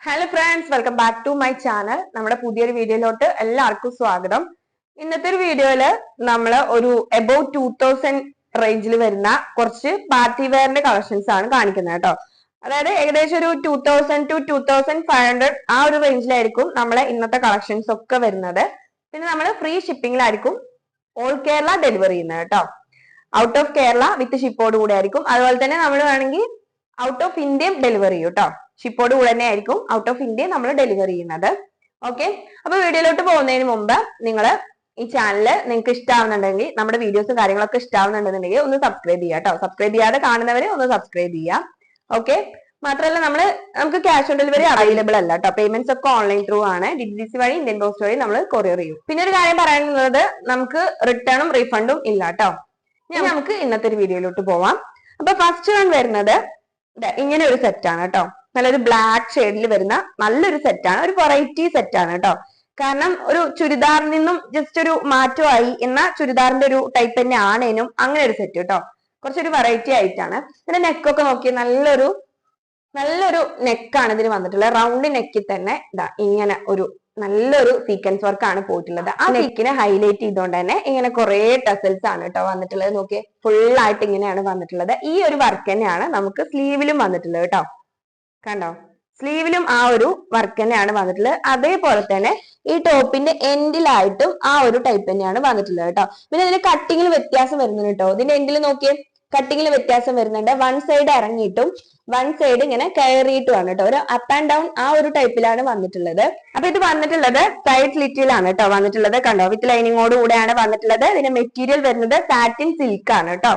Hello friends, welcome back to my channel. നമ്മുടെ പുതിയൊരു വീഡിയോയിലോട്ട് എല്ലാവർക്കും സ്വാഗതം. ഇന്നത്തെ ഒരു വീഡിയോയില് നമ്മൾ ഒരു എബൌട്ട് 2000 റേഞ്ചിൽ വരുന്ന കുറച്ച് പാർട്ടി വെയറിന്റെ കളക്ഷൻസ് ആണ് കാണിക്കുന്നത് കേട്ടോ. അതായത് ഏകദേശം ഒരു 2000 to 2500 ആ ഒരു റേഞ്ചിലായിരിക്കും നമ്മളെ ഇന്നത്തെ കളക്ഷൻസ് ഒക്കെ വരുന്നത്. പിന്നെ നമ്മൾ ഫ്രീ ഷിപ്പിംഗിലായിരിക്കും ഓൾ കേരള ഡെലിവറി ചെയ്യുന്നത് കേട്ടോ. ഔട്ട് ഓഫ് കേരള വിത്ത് ഷിപ്പോട് കൂടെ ആയിരിക്കും. അതുപോലെ തന്നെ നമ്മൾ വേണമെങ്കിൽ ഔട്ട് ഓഫ് ഇന്ത്യ ഡെലിവറി ചെയ്യും കേട്ടോ. ഷിപ്പോട് കൂടെ തന്നെ ആയിരിക്കും ഔട്ട് ഓഫ് ഇന്ത്യ നമ്മൾ ഡെലിവറി ചെയ്യുന്നത്. ഓക്കെ, അപ്പൊ വീഡിയോയിലോട്ട് പോകുന്നതിന് മുമ്പ് നിങ്ങൾ ഈ ചാനല് നിങ്ങൾക്ക് ഇഷ്ടമാവുന്നുണ്ടെങ്കിൽ, നമ്മുടെ വീഡിയോസും കാര്യങ്ങളൊക്കെ ഇഷ്ടമാവുന്നുണ്ടെന്നുണ്ടെങ്കിൽ ഒന്ന് സബ്സ്ക്രൈബ് ചെയ്യുക കേട്ടോ. സബ്സ്ക്രൈബ് ചെയ്യാതെ കാണുന്നവരെ ഒന്ന് സബ്സ്ക്രൈബ് ചെയ്യുക. ഓക്കെ, മാത്രമല്ല നമുക്ക് ക്യാഷ് ഓൺ ഡെലിവറി അവൈലബിൾ അല്ല കേട്ടോ. പേയ്മെന്റ്സ് ഒക്കെ ഓൺലൈൻ ത്രൂ ആണ്. DTDC വഴി, ഇന്ത്യൻ പോസ്റ്റ് വഴി നമ്മൾ കൊറിയർ ചെയ്യും. പിന്നെ ഒരു കാര്യം പറയാനുള്ളത്, നമുക്ക് റിട്ടേണും റീഫണ്ടും ഇല്ല കേട്ടോ. നമുക്ക് ഇന്നത്തെ ഒരു വീഡിയോയിലോട്ട് പോവാം. അപ്പൊ ഫസ്റ്റ് വൺ വരുന്നത് ഇങ്ങനെ ഒരു സെറ്റ് ആണ് കേട്ടോ. നല്ലൊരു ബ്ലാക്ക് ഷെയ്ഡിൽ വരുന്ന നല്ലൊരു സെറ്റാണ്. ഒരു വെറൈറ്റി സെറ്റ് ആണ് കേട്ടോ. കാരണം ഒരു ചുരിദാറിൽ നിന്നും ജസ്റ്റ് ഒരു മാറ്റമായി, എന്നാൽ ചുരിദാറിന്റെ ഒരു ടൈപ്പ് തന്നെ ആണേനും അങ്ങനെ ഒരു സെറ്റ് കേട്ടോ. കുറച്ചൊരു വെറൈറ്റി ആയിട്ടാണ്. പിന്നെ നെക്കൊക്കെ നോക്കി നല്ലൊരു നെക്കാണ് ഇതിന് വന്നിട്ടുള്ളത്. റൗണ്ട് നെക്കിൽ തന്നെ ഇങ്ങനെ ഒരു നല്ലൊരു സീക്വൻസ് വർക്ക് ആണ് പോയിട്ടുള്ളത്. ആ നെക്കിനെ ഹൈലൈറ്റ് ചെയ്തുകൊണ്ട് തന്നെ ഇങ്ങനെ കുറെ ടസൽസ് ആണ് കേട്ടോ വന്നിട്ടുള്ളത്. നോക്കിയേ, ഫുൾ ആയിട്ട് ഇങ്ങനെയാണ് വന്നിട്ടുള്ളത്. ഈ ഒരു വർക്ക് തന്നെയാണ് നമുക്ക് സ്ലീവിലും വന്നിട്ടുള്ളത് കേട്ടോ. കണ്ടോ, സ്ലീവിലും ആ ഒരു വർക്ക് തന്നെയാണ് വന്നിട്ടുള്ളത്. അതേപോലെ തന്നെ ഈ ടോപ്പിന്റെ എൻഡിലായിട്ടും ആ ഒരു ടൈപ്പ് തന്നെയാണ് വന്നിട്ടുള്ളത് കേട്ടോ. പിന്നെ ഇതിന് കട്ടിങ്ങിൽ വ്യത്യാസം വരുന്നുണ്ട് കേട്ടോ. ഇതിന്റെ എൻഡിൽ നോക്കിയേ, കട്ടിങ്ങിൽ വ്യത്യാസം വരുന്നുണ്ട്. വൺ സൈഡ് ഇറങ്ങിയിട്ടും വൺ സൈഡ് ഇങ്ങനെ കയറിയിട്ടുമാണ് കേട്ടോ. ഒരു അപ്പ് ആൻഡ് ഡൗൺ ആ ഒരു ടൈപ്പിലാണ് വന്നിട്ടുള്ളത്. അപ്പൊ ഇത് വന്നിട്ടുള്ളത് സൈഡ് സ്ലിറ്റിലാണ് കേട്ടോ വന്നിട്ടുള്ളത്. കണ്ടോ, വിത്ത് ലൈനിങ്ങോട് കൂടെയാണ് വന്നിട്ടുള്ളത്. ഇതിന്റെ മെറ്റീരിയൽ വരുന്നത് സാറ്റിൻ സിൽക്ക് ആണ് കേട്ടോ.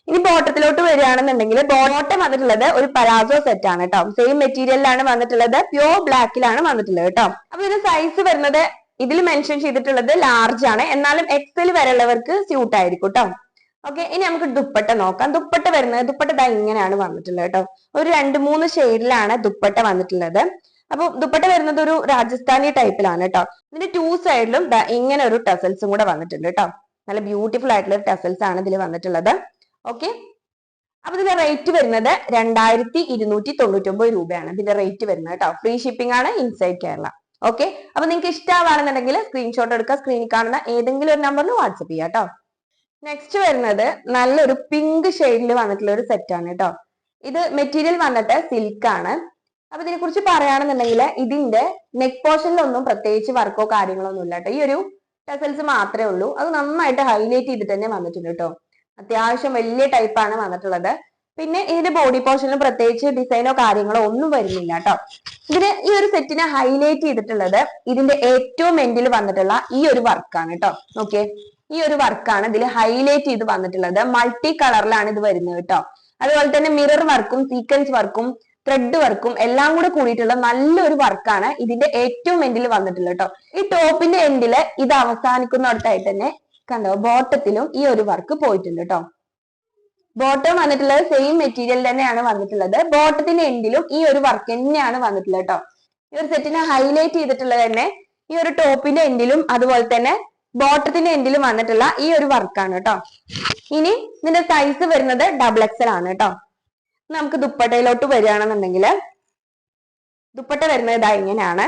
ഇനി ബോട്ടത്തിലോട്ട് വരികയാണെന്നുണ്ടെങ്കിൽ, ബോട്ടം വന്നിട്ടുള്ളത് ഒരു പലാസോ സെറ്റ് ആണ് കേട്ടോ. സെയിം മെറ്റീരിയലിലാണ് വന്നിട്ടുള്ളത്. പ്യോർ ബ്ലാക്കിലാണ് വന്നിട്ടുള്ളത് കേട്ടോ. അപ്പൊ ഇതിന്റെ സൈസ് വരുന്നത് ഇതിൽ മെൻഷൻ ചെയ്തിട്ടുള്ളത് ലാർജ് ആണ്. എന്നാലും എക്സൽ വരെയുള്ളവർക്ക് സ്യൂട്ട് ആയിരിക്കും കേട്ടോ. ഓക്കെ, ഇനി നമുക്ക് ദുപ്പട്ട നോക്കാം. ദുപ്പട്ട ഇങ്ങനെയാണ് വന്നിട്ടുള്ളത് കേട്ടോ. ഒരു 2-3 ഷെയ്ഡിലാണ് ദുപ്പട്ട വന്നിട്ടുള്ളത്. അപ്പൊ ദുപ്പട്ട വരുന്നത് ഒരു രാജസ്ഥാനി ടൈപ്പിലാണ് കേട്ടോ. ഇതിന്റെ 2 സൈഡിലും ഇങ്ങനെ ഒരു ടസൽസും കൂടെ വന്നിട്ടുണ്ട് കേട്ടോ. നല്ല ബ്യൂട്ടിഫുൾ ആയിട്ടുള്ള ടസൽസ് ആണ് ഇതിൽ വന്നിട്ടുള്ളത്. ഓക്കെ, അപ്പൊ ഇതിന്റെ റേറ്റ് വരുന്നത് 2299 രൂപയാണ് ഇതിന്റെ റേറ്റ് വരുന്നത് കേട്ടോ. ഫ്രീ ഷിപ്പിംഗ് ആണ് ഇൻസൈഡ് കേരള. ഓക്കെ, അപ്പൊ നിങ്ങൾക്ക് ഇഷ്ടമാണെന്നുണ്ടെങ്കിൽ സ്ക്രീൻഷോട്ട് എടുക്കുക. സ്ക്രീനിൽ കാണുന്ന ഏതെങ്കിലും ഒരു നമ്പറിൽ വാട്സപ്പ് ചെയ്യാം കേട്ടോ. നെക്സ്റ്റ് വരുന്നത് നല്ലൊരു പിങ്ക് ഷെയ്ഡിൽ വന്നിട്ടുള്ള ഒരു സെറ്റ് ആണ് കേട്ടോ. ഇത് മെറ്റീരിയൽ വന്നിട്ട് സിൽക്ക് ആണ്. അപ്പൊ ഇതിനെ കുറിച്ച് പറയുകയാണെന്നുണ്ടെങ്കിൽ, ഇതിന്റെ നെക്ക് പോർഷനിലൊന്നും പ്രത്യേകിച്ച് വർക്കോ കാര്യങ്ങളോ ഒന്നും ഇല്ല കേട്ടോ. ഈ ഒരു ടെസൽസ് മാത്രമേ ഉള്ളൂ. അത് നന്നായിട്ട് ഹൈലൈറ്റ് ചെയ്തിട്ട് തന്നെ വന്നിട്ടുണ്ട് കേട്ടോ. അത്യാവശ്യം വലിയ ടൈപ്പാണ് വന്നിട്ടുള്ളത്. പിന്നെ ഇതിന്റെ ബോഡി പോർഷനിൽ പ്രത്യേകിച്ച് ഡിസൈനോ കാര്യങ്ങളോ ഒന്നും വരുന്നില്ല കേട്ടോ. ഇതിന് ഈ ഒരു സെറ്റിനെ ഹൈലൈറ്റ് ചെയ്തിട്ടുള്ളത് ഇതിന്റെ ഏറ്റവും എൻഡിൽ വന്നിട്ടുള്ള ഈ ഒരു വർക്കാണ് കേട്ടോ. നോക്കിയേ, ഈ ഒരു വർക്കാണ് ഇതിൽ ഹൈലൈറ്റ് ചെയ്ത് വന്നിട്ടുള്ളത്. മൾട്ടി കളറിലാണ് ഇത് വരുന്നത് കേട്ടോ. അതുപോലെ തന്നെ മിറർ വർക്കും സീക്വൻസ് വർക്കും ത്രെഡ് വർക്കും എല്ലാം കൂടെ കൂടിയിട്ടുള്ള നല്ലൊരു വർക്കാണ് ഇതിന്റെ ഏറ്റവും എൻഡിൽ വന്നിട്ടുള്ളത് കേട്ടോ. ഈ ടോപ്പിന്റെ എൻഡില് ഇത് അവസാനിക്കുന്നിടത്തായിട്ട് തന്നെ കണ്ടോ, ബോട്ടത്തിലും ഈ ഒരു വർക്ക് പോയിട്ടുണ്ട് കേട്ടോ. ബോട്ടം വന്നിട്ടുള്ളത് സെയിം മെറ്റീരിയൽ തന്നെയാണ് വന്നിട്ടുള്ളത്. ബോട്ടത്തിന്റെ എൻഡിലും ഈ ഒരു വർക്ക് തന്നെയാണ് വന്നിട്ടുള്ളത് കേട്ടോ. ഈ ഒരു സെറ്റിനെ ഹൈലൈറ്റ് ചെയ്തിട്ടുള്ളത് തന്നെ ഈ ഒരു ടോപ്പിന്റെ എൻഡിലും അതുപോലെ തന്നെ ബോട്ടത്തിന്റെ എൻഡിലും വന്നിട്ടുള്ള ഈ ഒരു വർക്കാണ് കേട്ടോ. ഇനി ഇതിന്റെ സൈസ് വരുന്നത് XXL ആണ് കേട്ടോ. നമുക്ക് ദുപ്പട്ടയിലോട്ട് വരികയാണെന്നുണ്ടെങ്കിൽ, ദുപ്പട്ട വരുന്നത് ഇങ്ങനെയാണ്.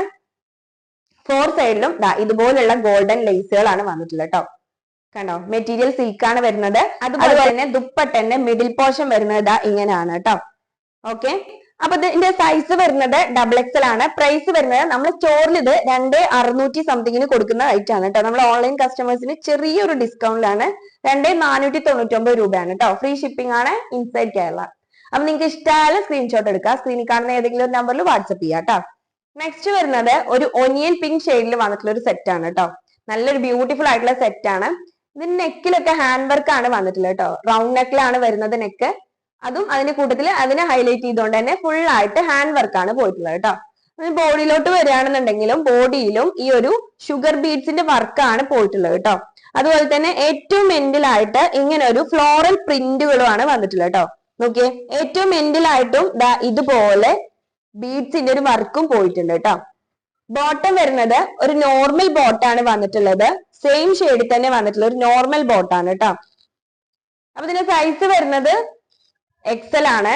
4 സൈഡിലും ഇതുപോലുള്ള ഗോൾഡൻ ലേസുകളാണ് വന്നിട്ടുള്ളത് കേട്ടോ. കണ്ടോ, മെറ്റീരിയൽ സിൽക്ക് ആണ് വരുന്നത്. അതുപോലെ തന്നെ ദുപ്പട്ടന്റെ മിഡിൽ പോർഷൻ വരുന്നത് ഇങ്ങനെയാണ് കേട്ടോ. ഓക്കെ, അപ്പൊ ഇതിന്റെ സൈസ് വരുന്നത് XXL ആണ്. പ്രൈസ് വരുന്നത് നമ്മൾ സ്റ്റോറിൽ ഇത് 2600 സംതിങ്ങിന് കൊടുക്കുന്ന റേറ്റ് ആണ് കേട്ടോ. നമ്മൾ ഓൺലൈൻ കസ്റ്റമേഴ്സിന് ചെറിയൊരു ഡിസ്കൗണ്ടിലാണ് 2499 രൂപയാണ് കേട്ടോ. ഫ്രീ ഷിപ്പിംഗ് ആണ് ഇൻസൈഡ് കേരള. അപ്പൊ നിങ്ങൾക്ക് ഇഷ്ടമായാലും സ്ക്രീൻഷോട്ട് എടുക്കുക. സ്ക്രീനിൽ കാണുന്ന ഏതെങ്കിലും ഒരു നമ്പറിൽ വാട്സപ്പ് ചെയ്യാം കേട്ടോ. നെക്സ്റ്റ് വരുന്നത് ഒരു ഒനിയൻ പിങ്ക് ഷെയ്ഡിൽ വന്നിട്ടുള്ള ഒരു സെറ്റ് ആണ് കേട്ടോ. നല്ലൊരു ബ്യൂട്ടിഫുൾ ആയിട്ടുള്ള സെറ്റ് ആണ്. ഇതിന്റെ നെക്കിലൊക്കെ ഹാൻഡ് വർക്ക് ആണ് വന്നിട്ടുള്ളത് കേട്ടോ. റൗണ്ട് നെക്കിലാണ് വരുന്നത് നെക്ക്. അതും അതിന്റെ കൂട്ടത്തിൽ അതിനെ ഹൈലൈറ്റ് ചെയ്തുകൊണ്ട് തന്നെ ഫുൾ ആയിട്ട് ഹാൻഡ് വർക്ക് ആണ് പോയിട്ടുള്ളത് കേട്ടോ. ബോഡിയിലോട്ട് വരികയാണെന്നുണ്ടെങ്കിലും ബോഡിയിലും ഈ ഒരു ഷുഗർ ബീഡ്സിന്റെ വർക്കാണ് പോയിട്ടുള്ളത് കേട്ടോ. അതുപോലെ തന്നെ ഏറ്റവും എൻഡിലായിട്ട് ഇങ്ങനെ ഒരു ഫ്ലോറൽ പ്രിന്റുകളുമാണ് വന്നിട്ടുള്ളത് കേട്ടോ. നോക്കിയേ, ഏറ്റവും എൻഡിലായിട്ടും ഇതുപോലെ ബീഡ്സിന്റെ ഒരു വർക്കും പോയിട്ടുണ്ട് കേട്ടോ. ബോട്ടം വരുന്നത് ഒരു നോർമൽ ബോട്ടാണ് വന്നിട്ടുള്ളത്. സെയിം ഷെയ്ഡിൽ തന്നെ വന്നിട്ടുള്ള ഒരു നോർമൽ ബോട്ടാണ് കേട്ടോ. അപ്പൊ ഇതിന്റെ സൈസ് വരുന്നത് XL ആണ്.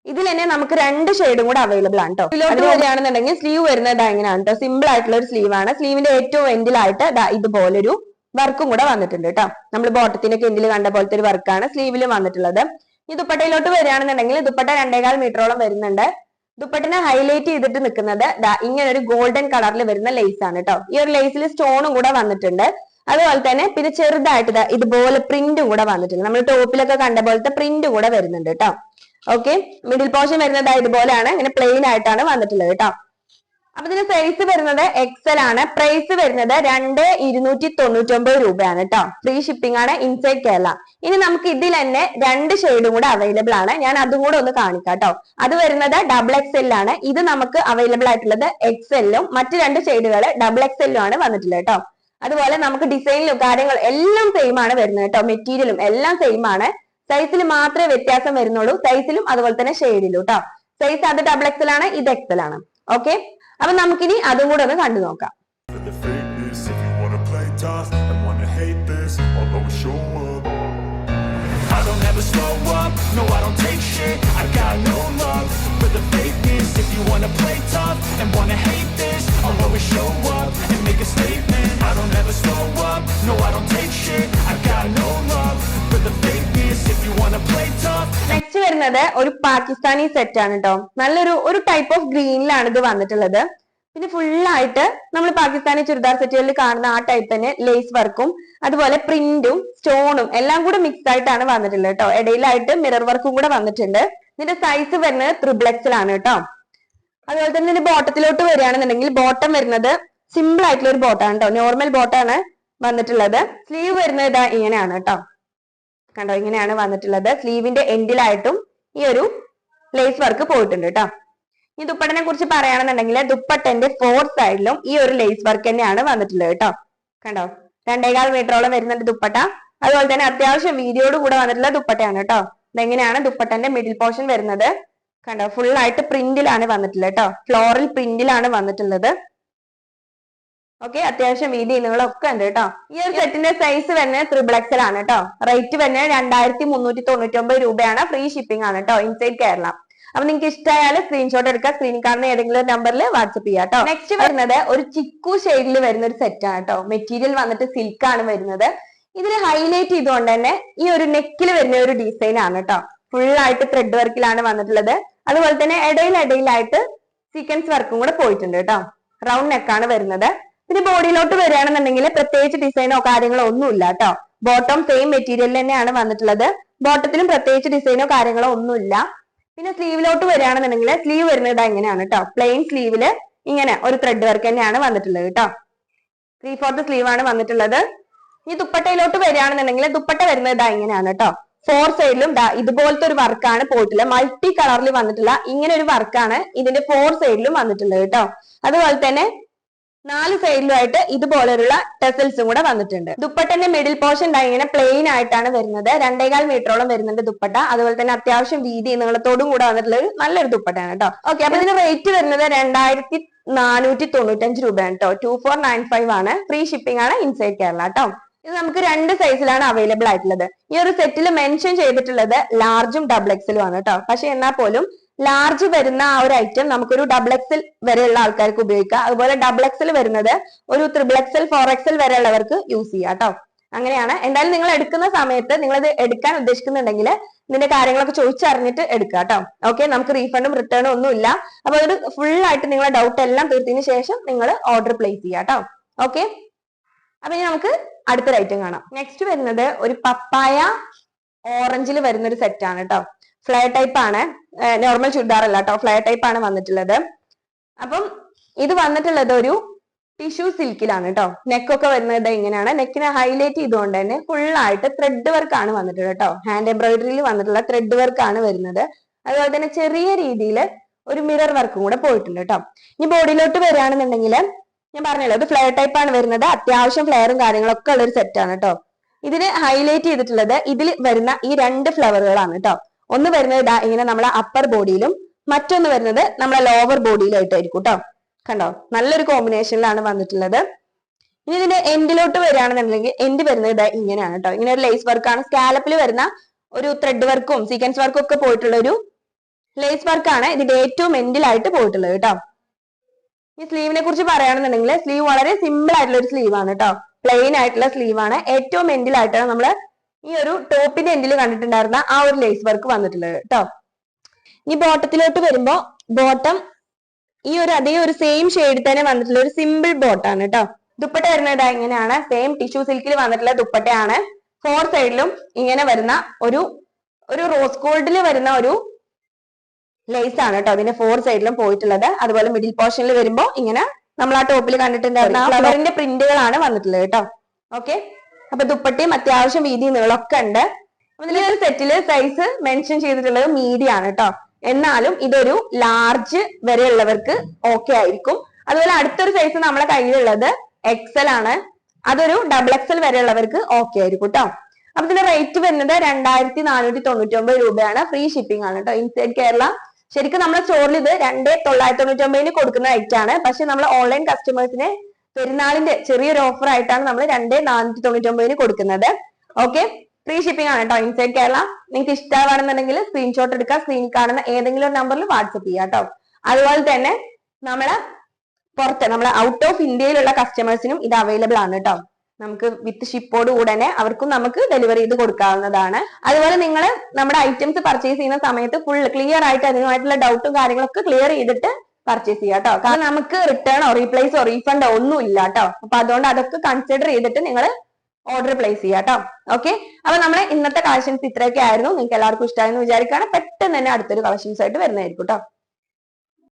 ഇതിൽ തന്നെ നമുക്ക് 2 ഷെയ്ഡും കൂടെ അവൈലബിൾ ആണ് കേട്ടോ. ഇതിലോട്ട് വരികയാണെന്നുണ്ടെങ്കിൽ സ്ലീവ് വരുന്നത് എങ്ങനെയാണ് കേട്ടോ, സിമ്പിൾ ആയിട്ടുള്ള ഒരു സ്ലീവ് ആണ്. സ്ലീവിന്റെ ഏറ്റവും എൻഡിലായിട്ട് ഇതുപോലൊരു വർക്കും കൂടെ വന്നിട്ടുണ്ട് കേട്ടോ. നമ്മൾ ബോട്ടത്തിന്റെ ഒക്കെ എൻഡിൽ കണ്ട പോലത്തെ ഒരു വർക്കാണ് സ്ലീവിൽ വന്നിട്ടുള്ളത്. ഈ ദുപ്പട്ടയിലോട്ട് വരികയാണെന്നുണ്ടെങ്കിൽ ദുപ്പട്ട 2.25 മീറ്ററോളം വരുന്നുണ്ട്. ദുപ്പട്ടിനെ ഹൈലൈറ്റ് ചെയ്തിട്ട് നിൽക്കുന്നത് ഇങ്ങനെ ഒരു ഗോൾഡൻ കളറിൽ വരുന്ന ലേസ് ആണ് കേട്ടോ. ഈ ഒരു ലേസിൽ സ്റ്റോണും കൂടെ വന്നിട്ടുണ്ട്. അതുപോലെ തന്നെ പിന്നെ ചെറുതായിട്ട് ഇതുപോലെ പ്രിന്റും കൂടെ വന്നിട്ടുണ്ട്. നമ്മൾ ടോപ്പിലൊക്കെ കണ്ട പോലത്തെ പ്രിന്റും കൂടെ വരുന്നുണ്ട് കേട്ടോ. ഓക്കെ, മിഡിൽ പോർഷൻ വരുന്നത് ഇതുപോലെയാണ്, ഇങ്ങനെ പ്ലെയിൻ ആയിട്ടാണ് വന്നിട്ടുള്ളത് കേട്ടോ. അപ്പൊ ഇതിന്റെ സൈസ് വരുന്നത് എക്സൽ ആണ്. പ്രൈസ് വരുന്നത് 2,299 രൂപയാണ് കേട്ടോ. ഫ്രീ ഷിപ്പിംഗ് ആണ് ഇൻസൈഡ് കേരള. ഇനി നമുക്ക് ഇതിൽ തന്നെ 2 ഷെയ്ഡും കൂടെ അവൈലബിൾ ആണ്. ഞാൻ അതും കൂടെ ഒന്ന് കാണിക്കാം കേട്ടോ. അത് വരുന്നത് XXL ആണ്. ഇത് നമുക്ക് അവൈലബിൾ ആയിട്ടുള്ളത് XL-ഉം മറ്റു 2 ഷെയ്ഡുകൾ XXL-ഉം ആണ് വന്നിട്ടുള്ളത് കേട്ടോ. അതുപോലെ നമുക്ക് ഡിസൈനിലും കാര്യങ്ങളും എല്ലാം സെയിം ആണ് വരുന്നത് കേട്ടോ. മെറ്റീരിയലും എല്ലാം സെയിം ആണ്. സൈസിൽ മാത്രമേ വ്യത്യാസം വരുന്നുള്ളൂ. സൈസിലും അതുപോലെ തന്നെ ഷെയ്ഡിലും കേട്ടോ. സൈസ് അത് XXL ആണ്, ഇത് XL ആണ്. ഓക്കെ, അപ്പൊ നമുക്കിനി അതും കൂടെ ഒന്ന് കണ്ടു നോക്കാം. നെക്സ്റ്റ് വരുന്നത് ഒരു പാകിസ്ഥാനി സെറ്റ് ആണ് കേട്ടോ. നല്ലൊരു ടൈപ്പ് ഓഫ് ഗ്രീനിലാണ് ഇത് വന്നിട്ടുള്ളത്. പിന്നെ ഫുള്ളായിട്ട് നമ്മൾ പാകിസ്ഥാനി ചുരിദാർ സെറ്റുകളിൽ കാണുന്ന ആ ടൈപ്പ് തന്നെ ലേസ് വർക്കും അതുപോലെ പ്രിന്റും സ്റ്റോണും എല്ലാം കൂടെ മിക്സ് ആയിട്ടാണ് വന്നിട്ടുള്ളത് കേട്ടോ. ഇടയിലായിട്ട് മിറർ വർക്കും കൂടെ വന്നിട്ടുണ്ട്. ഇതിന്റെ സൈസ് വരുന്നത് XXL ആണ് കേട്ടോ. അതുപോലെ തന്നെ ഇതിന്റെ ബോട്ടത്തിലോട്ട് വരികയാണെന്നുണ്ടെങ്കിൽ ബോട്ടം വരുന്നത് സിമ്പിൾ ആയിട്ടുള്ള ഒരു ബോട്ടാണ് കേട്ടോ. നോർമൽ ബോട്ടാണ് വന്നിട്ടുള്ളത്. സ്ലീവ് വരുന്നത് ഇങ്ങനെയാണ് കേട്ടോ. കണ്ടോ, ഇങ്ങനെയാണ് വന്നിട്ടുള്ളത്. സ്ലീവിന്റെ എൻഡിലായിട്ടും ഈ ഒരു ലേസ് വർക്ക് പോയിട്ടുണ്ട് കേട്ടോ. ഈ ദുപ്പട്ടനെ കുറിച്ച് പറയുകയാണെന്നുണ്ടെങ്കിൽ ദുപ്പട്ടന്റെ 4 സൈഡിലും ഈ ഒരു ലേസ് വർക്ക് തന്നെയാണ് വന്നിട്ടുള്ളത് കേട്ടോ. കണ്ടോ, 2.25 മീറ്ററോളം വരുന്നുണ്ട് ദുപ്പട്ട. അതുപോലെ തന്നെ അത്യാവശ്യം വീതിയോട് കൂടെ വന്നിട്ടുള്ള ദുപ്പട്ടയാണ് കേട്ടോ. ഇതെങ്ങനെയാണ് ദുപ്പട്ടന്റെ മിഡിൽ പോർഷൻ വരുന്നത്. കണ്ടോ, ഫുൾ ആയിട്ട് പ്രിന്റിലാണ് വന്നിട്ടുള്ളത് കേട്ടോ. ഫ്ലോറൽ പ്രിന്റിലാണ് വന്നിട്ടുള്ളത്. ഓക്കെ, അത്യാവശ്യം വീതി നീളമൊക്കെ ഉണ്ട് കേട്ടോ. ഈ ഒരു സെറ്റിന്റെ സൈസ് വരുന്നത് XXL ആണ് കേട്ടോ. റേറ്റ് വരുന്നത് 2,399 രൂപയാണ്. ഫ്രീ ഷിപ്പിംഗ് ആണ് കേട്ടോ ഇൻസൈഡ് കേരള. അപ്പൊ നിങ്ങൾക്ക് ഇഷ്ടമായാൽ സ്ക്രീൻഷോട്ട് എടുക്കുക. സ്ക്രീനിൽ കാണുന്ന ഏതെങ്കിലും ഒരു നമ്പറിൽ വാട്സ്ആപ്പ് ചെയ്യാം കേട്ടോ. നെക്സ്റ്റ് വരുന്നത് ഒരു ചിക്കു ഷെയ്ഡിൽ വരുന്ന ഒരു സെറ്റ് ആണ് കേട്ടോ. മെറ്റീരിയൽ വന്നിട്ട് സിൽക്ക് ആണ് വരുന്നത്. ഇതിൽ ഹൈലൈറ്റ് ചെയ്തുകൊണ്ട് തന്നെ ഈ ഒരു നെക്കിൽ വരുന്ന ഒരു ഡിസൈൻ ആണ് കേട്ടോ. ഫുൾ ആയിട്ട് ത്രെഡ് വർക്കിലാണ് വന്നിട്ടുള്ളത്. അതുപോലെ തന്നെ ഇടയിലായിട്ട് സീക്വൻസ് വർക്കും കൂടെ പോയിട്ടുണ്ട് കേട്ടോ. റൗണ്ട് നെക്കാണ് വരുന്നത്. പിന്നെ ബോഡിയിലോട്ട് വരികയാണെന്നുണ്ടെങ്കിൽ പ്രത്യേകിച്ച് ഡിസൈനോ കാര്യങ്ങളോ ഒന്നുമില്ല കേട്ടോ. ബോട്ടം സെയിം മെറ്റീരിയൽ തന്നെയാണ് വന്നിട്ടുള്ളത്. ബോട്ടത്തിലും പ്രത്യേകിച്ച് ഡിസൈനോ കാര്യങ്ങളോ ഒന്നുമില്ല. പിന്നെ സ്ലീവിലോട്ട് വരികയാണെന്നുണ്ടെങ്കിൽ സ്ലീവ് വരുന്നത് ഇങ്ങനെയാണ് കേട്ടോ. പ്ലെയിൻ സ്ലീവില് ഇങ്ങനെ ഒരു ത്രെഡ് വർക്ക് തന്നെയാണ് വന്നിട്ടുള്ളത് കേട്ടോ. 3/4 സ്ലീവ് ആണ് വന്നിട്ടുള്ളത്. ഈ ദുപ്പട്ടയിലോട്ട് വരികയാണെന്നുണ്ടെങ്കിൽ ദുപ്പട്ട വരുന്നത് ഇങ്ങനെയാണ് കേട്ടോ. 4 സൈഡിലും ഇതുപോലത്തെ ഒരു വർക്കാണ് പോയിട്ടുള്ളത്. മൾട്ടി കളറിൽ വന്നിട്ടുള്ള ഇങ്ങനെ ഒരു വർക്കാണ് ഇതിന്റെ 4 സൈഡിലും വന്നിട്ടുള്ളത് കേട്ടോ. അതുപോലെ തന്നെ 4 സൈഡിലുമായിട്ട് ഇതുപോലെയുള്ള ടെസൽസും കൂടെ വന്നിട്ടുണ്ട്. ദുപ്പട്ടന്റെ മിഡിൽ പോർഷൻ ഇങ്ങനെ പ്ലെയിൻ ആയിട്ടാണ് വരുന്നത്. 2.25 മീറ്ററോളം വരുന്നുണ്ട് ദുപ്പട്ട. അതുപോലെ തന്നെ അത്യാവശ്യം വീതി നീളത്തോടും കൂടെ വന്നിട്ടുള്ള നല്ലൊരു ദുപ്പട്ടയാണ് കേട്ടോ. ഓക്കെ, അപ്പൊ ഇതിന് റേറ്റ് വരുന്നത് 2,495 രൂപയാണ് കേട്ടോ. 2,495 ആണ്. ഫ്രീ ഷിപ്പിംഗ് ആണ് ഇൻസൈഡ് കേരള കേട്ടോ. ഇത് നമുക്ക് 2 സൈസിലാണ് അവൈലബിൾ ആയിട്ടുള്ളത്. ഈ ഒരു സെറ്റിൽ മെൻഷൻ ചെയ്തിട്ടുള്ളത് ലാർജും XXL ആണ് കേട്ടോ. പക്ഷെ എന്നാൽ പോലും ലാർജ് വരുന്ന ആ ഒരു ഐറ്റം നമുക്കൊരു XXL വരെയുള്ള ആൾക്കാർക്ക് ഉപയോഗിക്കാം. അതുപോലെ XXL വരുന്നത് ഒരു XXL 4XL വരെയുള്ളവർക്ക് യൂസ് ചെയ്യാം കേട്ടോ. അങ്ങനെയാണ്. എന്തായാലും നിങ്ങൾ എടുക്കുന്ന സമയത്ത് നിങ്ങളത് എടുക്കാൻ ഉദ്ദേശിക്കുന്നുണ്ടെങ്കിൽ ഇതിന്റെ കാര്യങ്ങളൊക്കെ ചോദിച്ചറിഞ്ഞിട്ട് എടുക്കുക കേട്ടോ. ഓക്കെ, നമുക്ക് റീഫണ്ടും റിട്ടേണും ഒന്നും ഇല്ല. അപ്പൊ ഒരു ഫുൾ ആയിട്ട് നിങ്ങളെ ഡൗട്ട് എല്ലാം തീർത്തതിന് ശേഷം നിങ്ങൾ ഓർഡർ പ്ലേസ് ചെയ്യാം കേട്ടോ. ഓക്കെ, അപ്പൊ ഇനി നമുക്ക് അടുത്തൊരു ഐറ്റം കാണാം. നെക്സ്റ്റ് വരുന്നത് ഒരു പപ്പായ ഓറഞ്ചിൽ വരുന്ന ഒരു സെറ്റ് ആണ് കേട്ടോ. ഫ്ലയർ ടൈപ്പ് ആണ്, നോർമൽ ചുരിദാർ അല്ല കേട്ടോ. ഫ്ലയർ ടൈപ്പ് ആണ് വന്നിട്ടുള്ളത്. അപ്പം ഇത് വന്നിട്ടുള്ളത് ഒരു ടിഷ്യൂ സിൽക്കിലാണ് കേട്ടോ. നെക്കൊക്കെ വരുന്നത് ഇങ്ങനെയാണ്. നെക്കിനെ ഹൈലൈറ്റ് ചെയ്തുകൊണ്ട് തന്നെ ഫുൾ ആയിട്ട് ത്രെഡ് വർക്ക് ആണ് വന്നിട്ടുള്ളത് കേട്ടോ. ഹാൻഡ് എംബ്രോയിഡറിയിൽ വന്നിട്ടുള്ള ത്രെഡ് വർക്ക് ആണ് വരുന്നത്. അതുപോലെ തന്നെ ചെറിയ രീതിയിൽ ഒരു മിറർ വർക്കും കൂടെ പോയിട്ടുണ്ട് കേട്ടോ. ഇനി ബോഡിയിലോട്ട് വരികയാണെന്നുണ്ടെങ്കിൽ ഞാൻ പറഞ്ഞല്ലോ ഇത് ഫ്ലെയർ ടൈപ്പ് ആണ് വരുന്നത്. അത്യാവശ്യം ഫ്ലെയറും കാര്യങ്ങളൊക്കെ ഉള്ള ഒരു സെറ്റ് ആണ് കേട്ടോ. ഇതിന് ഹൈലൈറ്റ് ചെയ്തിട്ടുള്ളത് ഇതിൽ വരുന്ന ഈ 2 ഫ്ലവറുകളാണ് കേട്ടോ. ഒന്ന് വരുന്നത് ഇങ്ങനെ നമ്മളെ അപ്പർ ബോഡിയിലും മറ്റൊന്ന് വരുന്നത് നമ്മളെ ലോവർ ബോഡിയിലായിട്ടായിരിക്കും കേട്ടോ. കണ്ടോ, നല്ലൊരു കോമ്പിനേഷനിലാണ് വന്നിട്ടുള്ളത്. ഇനി ഇതിന്റെ എൻഡിലോട്ട് വരികയാണെന്നുണ്ടെങ്കിൽ എൻഡ് വരുന്നത് ഇങ്ങനെയാണ് കേട്ടോ. ഇങ്ങനെ ഒരു ലേസ് വർക്കാണ്. സ്കാലപ്പിൽ വരുന്ന ഒരു ത്രെഡ് വർക്കും സീക്വൻസ് വർക്കും ഒക്കെ പോയിട്ടുള്ള ഒരു ലേസ് വർക്കാണ് ഇതിന്റെ ഏറ്റവും എൻഡിലായിട്ട് പോയിട്ടുള്ളത് കേട്ടോ. ഈ സ്ലീവിനെ കുറിച്ച് പറയുകയാണെന്നുണ്ടെങ്കിൽ സ്ലീവ് വളരെ സിമ്പിൾ ആയിട്ടുള്ള ഒരു സ്ലീവ് ആണ് കേട്ടോ. പ്ലെയിൻ ആയിട്ടുള്ള സ്ലീവ് ആണ്. ഏറ്റവും എൻഡിലായിട്ടാണ് നമ്മള് ഈ ഒരു ടോപ്പിന്റെ എൻഡിൽ കണ്ടിട്ടുണ്ടായിരുന്ന ആ ഒരു ലേസ് വർക്ക് വന്നിട്ടുള്ളത് കേട്ടോ. ഇനി ബോട്ടത്തിലോട്ട് വരുമ്പോ ബോട്ടം ഈ ഒരു അതേ ഒരു സെയിം ഷെയ്ഡിൽ തന്നെ വന്നിട്ടുള്ള ഒരു സിമ്പിൾ ബോട്ടാണ് കേട്ടോ. ദുപ്പട്ട വരുന്നത് ഇങ്ങനെയാണ്. സെയിം ടിഷ്യൂ സിൽക്കിൽ വന്നിട്ടുള്ള ദുപ്പട്ടയാണ്. 4 സൈഡിലും ഇങ്ങനെ വരുന്ന ഒരു റോസ് ഗോൾഡിൽ വരുന്ന ഒരു ലേസ് ആണ് കേട്ടോ അതിന്റെ 4 സൈഡിലും പോയിട്ടുള്ളത്. അതുപോലെ മിഡിൽ പോർഷനിൽ വരുമ്പോ ഇങ്ങനെ നമ്മൾ ആ ടോപ്പിൽ കണ്ടിട്ടുണ്ടായിരുന്ന ഫ്ലവറിന്റെ പ്രിന്റുകളാണ് വന്നിട്ടുള്ളത് കേട്ടോ. ഓക്കെ, അപ്പൊ ദുപ്പട്ടയും അത്യാവശ്യം വീതി നീളമൊക്കെ ഉണ്ട്. ഈ ഒരു സെറ്റില് സൈസ് മെൻഷൻ ചെയ്തിട്ടുള്ളത് മീഡിയം ആണ് കേട്ടോ. എന്നാലും ഇതൊരു ലാർജ് വരെയുള്ളവർക്ക് ഓക്കെ ആയിരിക്കും. അതുപോലെ അടുത്തൊരു സൈസ് നമ്മളെ കയ്യിലുള്ളത് എക്സൽ ആണ്. അതൊരു ഡബിൾ എക്സൽ വരെയുള്ളവർക്ക് ഓക്കെ ആയിരിക്കും കേട്ടോ. അപ്പൊ ഇതിന്റെ റേറ്റ് വരുന്നത് 2499 രൂപയാണ്. ഫ്രീ ഷിപ്പിംഗ് ആണ് കേട്ടോ ഇൻസൈഡ് കേരള. ശരിക്കും നമ്മുടെ സ്റ്റോറിൽ ഇത് 2999 കൊടുക്കുന്ന റേറ്റ് ആണ്. പക്ഷെ നമ്മൾ ഓൺലൈൻ കസ്റ്റമേഴ്സിന് പെരുന്നാളിന്റെ ചെറിയൊരു ഓഫർ ആയിട്ടാണ് നമ്മൾ 2499 കൊടുക്കുന്നത്. ഓക്കെ, ഫ്രീ ഷിപ്പിംഗ് ആണ് കേട്ടോ ഇൻസൈഡ് കേരള. നിങ്ങൾക്ക് ഇഷ്ടമാണെന്നുണ്ടെങ്കിൽ സ്ക്രീൻഷോട്ട് എടുക്കുക. സ്ക്രീനിൽ കാണുന്ന ഏതെങ്കിലും ഒരു നമ്പറിൽ വാട്സപ്പ് ചെയ്യാം കേട്ടോ. അതുപോലെ തന്നെ നമ്മളെ ഔട്ട് ഓഫ് ഇന്ത്യയിലുള്ള കസ്റ്റമേഴ്സിനും ഇത് അവൈലബിൾ ആണ് കേട്ടോ. നമുക്ക് വിത്ത് ഷിപ്പോട് കൂടെ തന്നെ അവർക്കും നമുക്ക് ഡെലിവറി ചെയ്ത് കൊടുക്കാവുന്നതാണ്. അതുപോലെ നിങ്ങൾ നമ്മുടെ ഐറ്റംസ് പർച്ചേസ് ചെയ്യുന്ന സമയത്ത് ഫുൾ ക്ലിയർ ആയിട്ട് അതിനുമായിട്ടുള്ള ഡൗട്ടും കാര്യങ്ങളൊക്കെ ക്ലിയർ ചെയ്തിട്ട് പർച്ചേസ് ചെയ്യാം കേട്ടോ. കാരണം നമുക്ക് റിട്ടേണോ റീപ്ലേസോ റീഫണ്ടോ ഒന്നും ഇല്ല കേട്ടോ. അപ്പൊ അതുകൊണ്ട് അതൊക്കെ കൺസിഡർ ചെയ്തിട്ട് നിങ്ങൾ ഓർഡർ പ്ലേസ് ചെയ്യാം കേട്ടോ. ഓക്കെ, അപ്പൊ നമ്മളെ ഇന്നത്തെ കളക്ഷൻസ് ഇത്രയൊക്കെ ആയിരുന്നു. നിങ്ങൾക്ക് എല്ലാവർക്കും ഇഷ്ടമായെന്ന് വിചാരിക്കുകയാണ്. പെട്ടെന്ന് തന്നെ അടുത്തൊരു കളക്ഷൻസ് ആയിട്ട് വരുന്നതായിരിക്കും കേട്ടോ.